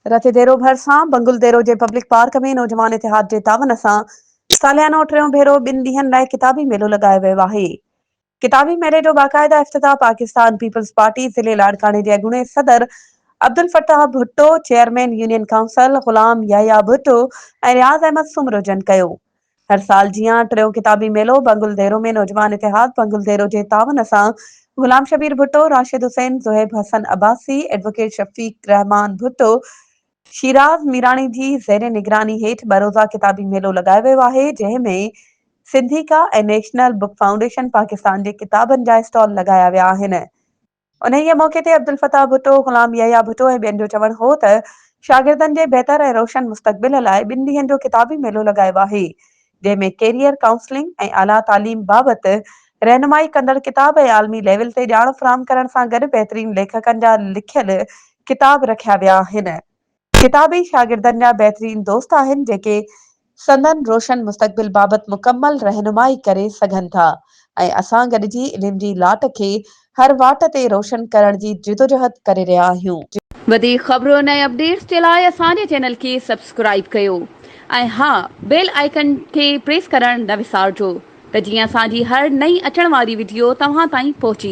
रतिदेरो भरिसां बंगुलदेरो जे public park में नौजवान इतिहाद जे तावन सां सालियानो टियों भेरो 2 ॾींहनि लाइ किताबी मेलो लगायो वियो आहे। किताबी मेले जो बाक़ायदा इफ्तिताह पाकिस्तान पीपल्स पार्टी ज़िले लाड़काने जे अॻूणे सदर Abdul Fatah Bhutto, chairman union council Ghulam Yahya Bhutto ऐं रियाज़ अहमद सुमरोजन कयो। हर साल जियां टियों किताबी मेलो बंगुलदेरो में नौजवान इतिहाद बंगुलदेरो जे तावन सां गुलाम शबीर भुट्टो, राशिद हुसैन, ज़ुहैब हसन अब्बासी, एडवोकेट शफीक रहमान भुट्टो, शिराज मीरानी जी ज़ेर निगरानी हेठ बरोज़ा किताबी मेलो लगायो वियो आहे, जंहिंमें सिंधिका ऐं नेशनल बुक फाउंडेशन पाकिस्तान जे किताबनि जा स्टॉल लगाया विया आहिनि। उन्हीअ मौके ते अब्दुल फताह भुट्टो, गुलाम याया भुट्टो ऐं ॿियनि जो चवणु हो त शागिर्दनि जे बहितर ऐं रोशन मुस्तक़बिल लाइ 2 ॾींहनि जो किताबी मेलो लगायो आहे, जंहिंमें कैरियर काउंसलिंग ऐं आला तालीम बाबति रहनुमाई कंदड़ किताब ऐं आलमी लेवल ते ॼाण फराहम करण सां गॾु बहितरीन लेखकनि जा लिखियल किताब रखिया विया आहिनि। किताबी शागिर्दनि जा बहितरीन दोस्त आहिनि जेके संदन रोशन मुस्तक़बिल बाबति मुकमल रहनुमाई करे सघनि था ऐं असां गॾिजी इल्म जी लाट खे हर वाट ते रोशन करण जी जिदोजहद करे रहिया आहियूं। वधीक ख़बरुनि ऐं अपडेट्स जे लाइ असांजे चैनल खे सब्सक्राइब कयो ऐं हा बेल आइकन खे प्रेस करणु न विसारिजो त जीअं असांजी हर नई अचण वारी वीडियो तव्हां ताईं पहुची